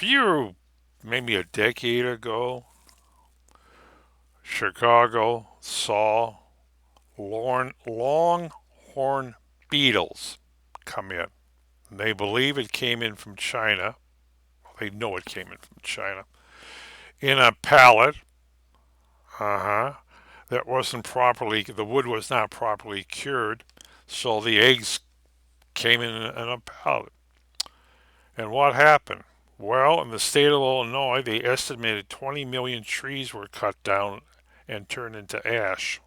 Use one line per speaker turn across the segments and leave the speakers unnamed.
few, maybe a decade ago, Chicago saw longhorn beetles come in. They believe it came in from China. They know it came in from China. In a pallet, uh-huh, that wasn't properly, the wood was not properly cured, so the eggs came in a pallet. And what happened? Well, in the state of Illinois, they estimated 20 million trees were cut down and turned into ash.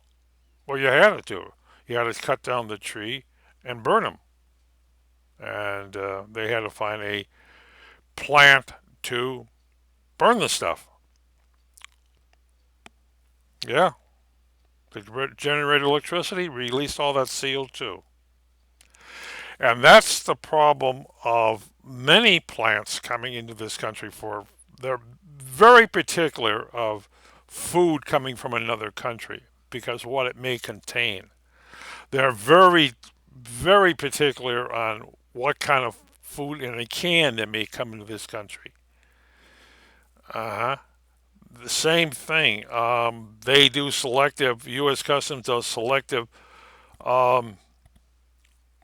Well, you had to do. You had to cut down the tree and burn them. And they had to find a plant to burn the stuff. Yeah, they generated electricity, released all that CO2. And that's the problem of many plants coming into this country for they're very particular of food coming from another country because what it may contain. They're very particular on what kind of food in a can that may come into this country. Uh huh. The same thing. They do selective. U.S. Customs does selective um,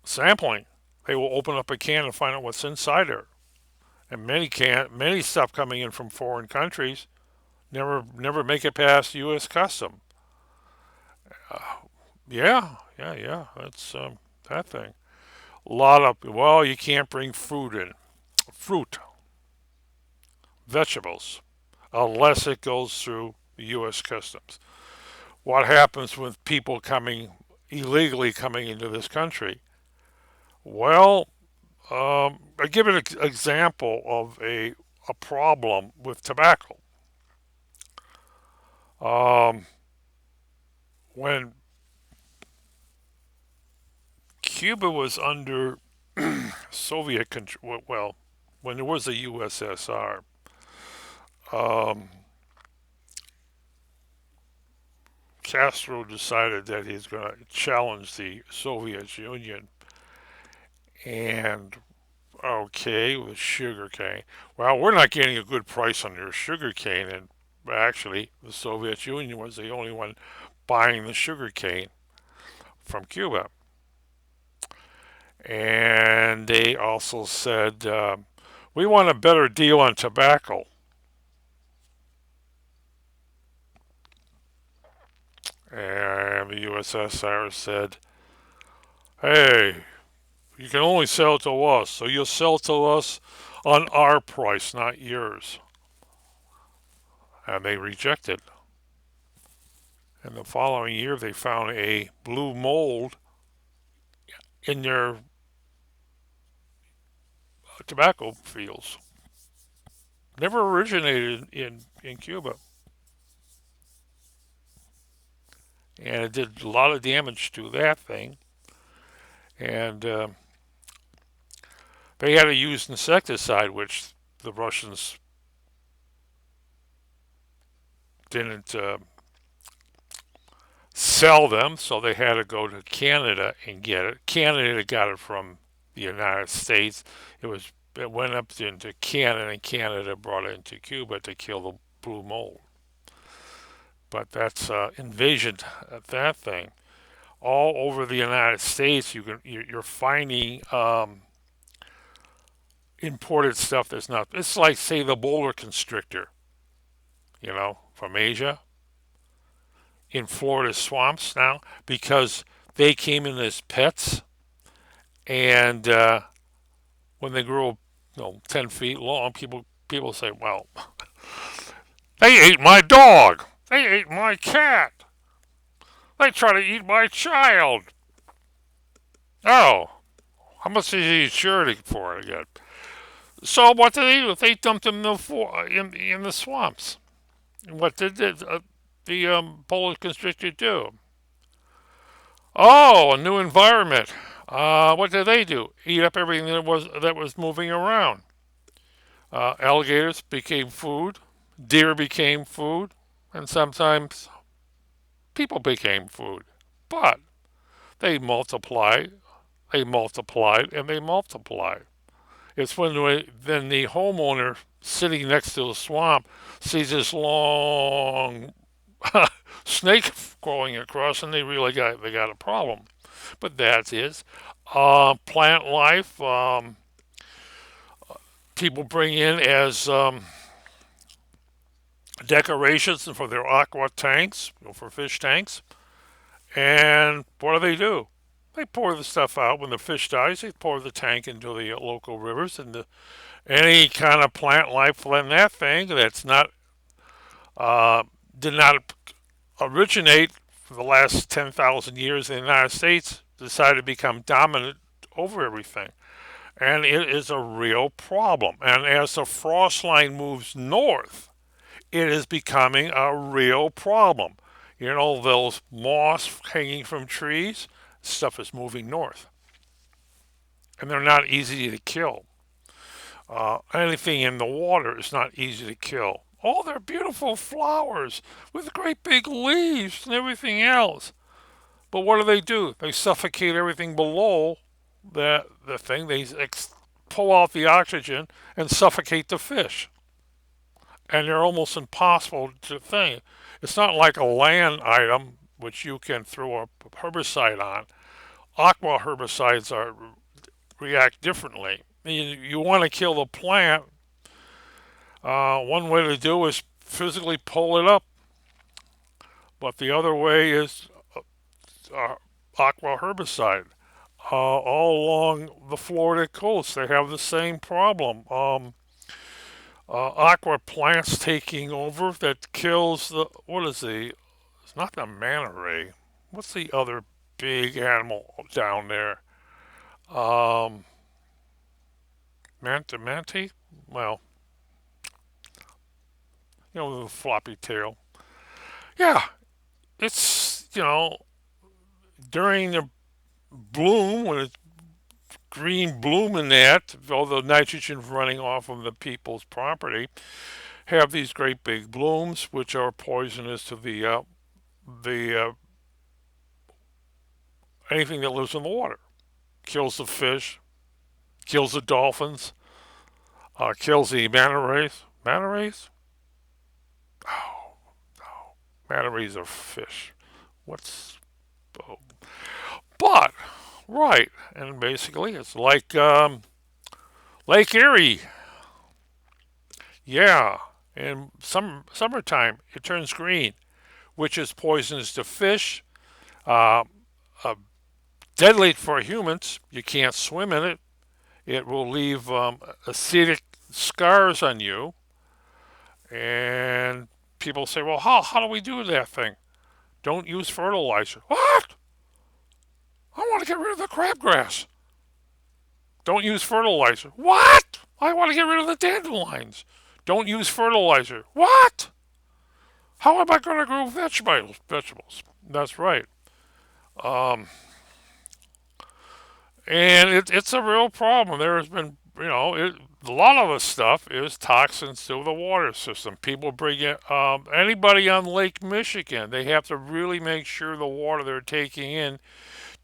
sampling. They will open up a can and find out what's inside there. And many stuff coming in from foreign countries never make it past U.S. Custom. Yeah. That's that thing. A lot of you can't bring fruit, vegetables, unless it goes through the U.S. Customs. What happens with people coming illegally coming into this country? Well, I give an example of a problem with tobacco. Um, when Cuba was under Soviet control, well, when there was a USSR, um, Castro decided that he's going to challenge the Soviet Union. And okay, with sugar cane. Well, we're not getting a good price on your sugar cane, and actually, the Soviet Union was the only one buying the sugar cane from Cuba. And they also said, we want a better deal on tobacco. And the USSR said, hey, you can only sell it to us, so you'll sell to us on our price, not yours. And they rejected. And the following year, they found a blue mold in their tobacco fields. Never originated in Cuba. And it did a lot of damage to that thing. And they had to use insecticide, which the Russians didn't sell them, so they had to go to Canada and get it. Canada got it from the United States. It went up into Canada, and Canada brought it into Cuba to kill the blue mold. But that's invasion that thing all over the United States. You're finding imported stuff that's not. It's like say the boulder constrictor, from Asia in Florida swamps now because they came in as pets, and when they grew, 10 feet long, people say, well, they ate my dog, they ate my cat, they try to eat my child. Oh, how much is he insured for it again? So what did they do? They dumped him in the swamps. And what did the Polish constrictor do? Oh, a new environment. What did they do? Eat up everything that was moving around. Alligators became food. Deer became food, and sometimes people became food. But they multiplied, and they multiplied. It's then the homeowner sitting next to the swamp sees this long snake crawling across, and they got a problem. But that is plant life. People bring in as decorations for their aqua tanks, for fish tanks. And what do? They pour the stuff out when the fish dies. They pour the tank into the local rivers, and any kind of plant life in that thing that's not uh, did not originate for the last 10,000 years in the United States decided to become dominant over everything. And it is a real problem. And as the frost line moves north, it is becoming a real problem. You know, those moss hanging from trees, stuff is moving north. And they're not easy to kill. Anything in the water is not easy to kill. Oh, they're beautiful flowers with great big leaves and everything else. But what do? They suffocate everything below the thing. They pull out the oxygen and suffocate the fish. And they're almost impossible to think. It's not like a land item which you can throw a herbicide on. Aqua herbicides react differently. You want to kill the plant. One way to do is physically pull it up, but the other way is aqua herbicide. All along the Florida coast, they have the same problem. Aqua plants taking over that kills it's not the manta ray. What's the other big animal down there? Um, Manti? Well, you know, the floppy tail. Yeah, during the bloom, when it's green bloom in that, all the nitrogen running off of the people's property, have these great big blooms, which are poisonous to the anything that lives in the water. Kills the fish, kills the dolphins, kills the manta rays. Manta rays? Oh, no. Manta rays are fish. What's. Oh. But, right, and basically it's like Lake Erie. Yeah, in summertime it turns green, which is poisonous to fish, uh, uh, deadly for humans. You can't swim in it. It will leave acidic scars on you. And people say, well, how do we do that thing? Don't use fertilizer. What? I want to get rid of the crabgrass. Don't use fertilizer. What? I want to get rid of the dandelions. Don't use fertilizer. What? How am I going to grow vegetables? That's right. Um, and it's a real problem. There has been, a lot of the stuff is toxins to the water system. People bring in, anybody on Lake Michigan, they have to really make sure the water they're taking in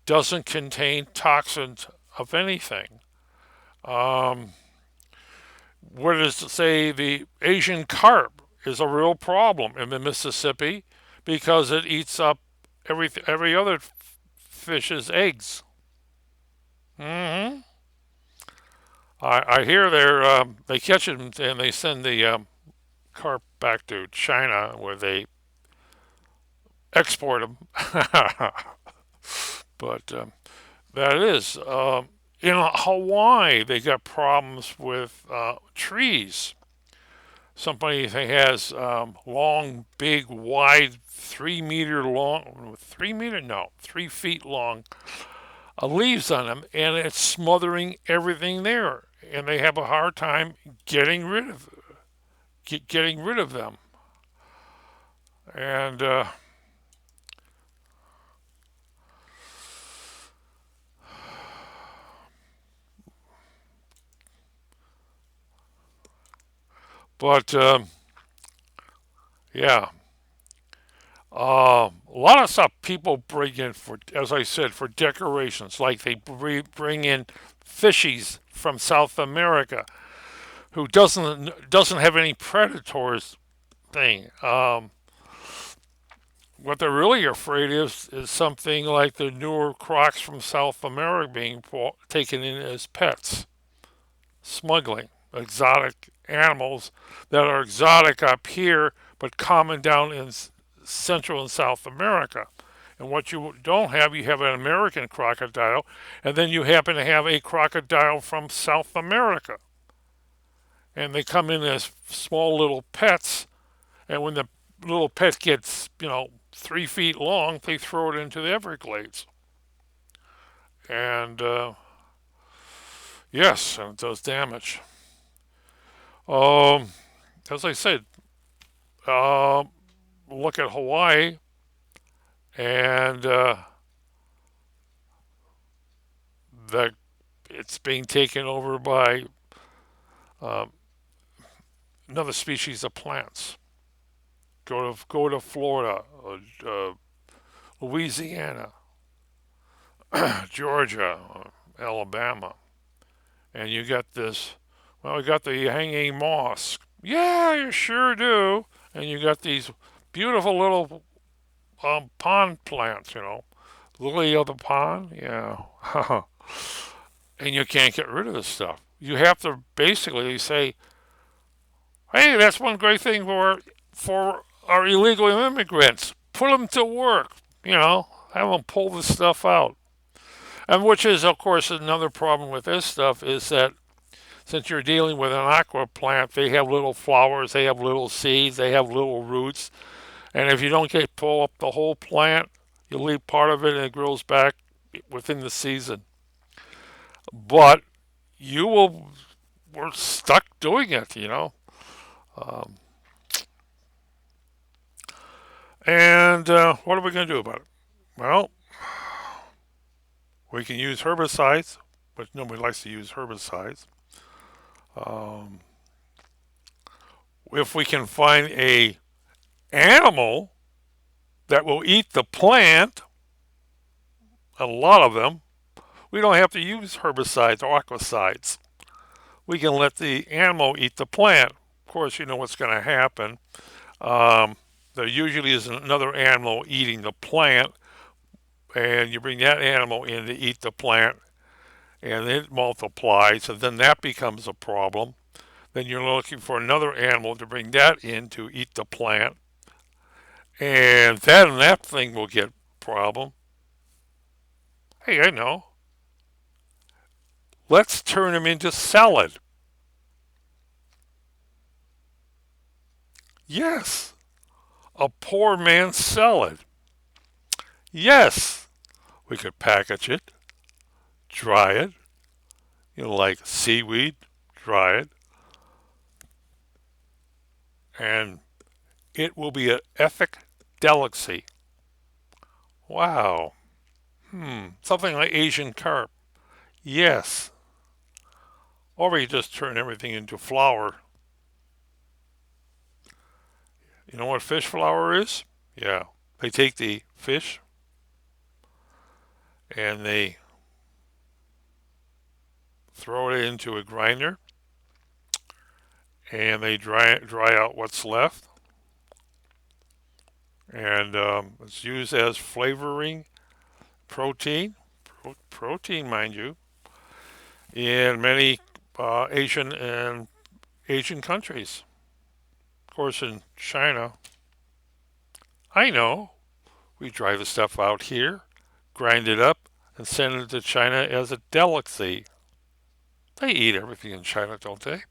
doesn't contain toxins of anything. Um, what does it say? The Asian carp is a real problem in the Mississippi because it eats up every other fish's eggs. Hmm. I hear they catch them and they send the carp back to China where they export them. But that is in Hawaii they got problems with trees. Somebody has long, big, wide, 3 meter long, 3 meter? No, 3 feet long leaves on them, and it's smothering everything there. And they have a hard time getting rid of them. And but yeah, a lot of stuff people bring in for, as I said, for decorations. Like they bring in fishies from South America who doesn't have any predators thing. What they're really afraid is something like the newer crocs from South America being taken in as pets, smuggling exotic animals that are exotic up here but common down in Central and South America. And what you have an American crocodile, and then you happen to have a crocodile from South America. And they come in as small little pets, and when the little pet gets, 3 feet long, they throw it into the Everglades. And yes, and it does damage. Um, as I said, uh, look at Hawaii, and the it's being taken over by uh, another species of plants. Go to Florida, Louisiana, Georgia, Alabama, and you got this. Well, you got the hanging moss. Yeah, you sure do. And you got these beautiful little pond plants. Lily of the pond. Yeah. And you can't get rid of this stuff. You have to basically say, "Hey, that's one great thing for our illegal immigrants. Put them to work. Have them pull this stuff out." And which is, of course, another problem with this stuff is that since you're dealing with an aqua plant, they have little flowers, they have little seeds, they have little roots, and if you don't pull up the whole plant, you leave part of it and it grows back within the season. But you will we're stuck doing it. Um, and what are we going to do about it? Well, we can use herbicides, but nobody likes to use herbicides. Um, if we can find a animal that will eat the plant, a lot of them, we don't have to use herbicides or aquicides. We can let the animal eat the plant. Of course, you know what's going to happen. There usually is another animal eating the plant, and you bring that animal in to eat the plant, and it multiplies, and then that becomes a problem. Then you're looking for another animal to bring that in to eat the plant, and that thing will get a problem. Hey, I know. Let's turn them into salad. Yes, a poor man's salad. Yes, we could package it, dry it, like seaweed, dry it, and it will be an ethic delicacy. Wow. Something like Asian carp. Yes. Or we just turn everything into flour. You know what fish flour is? Yeah. They take the fish and they throw it into a grinder and they dry out what's left. And it's used as flavoring protein, protein, mind you, in many Asian countries. Of course, in China, I know we dry the stuff out here, grind it up, and send it to China as a delicacy. They eat everything in China, don't they?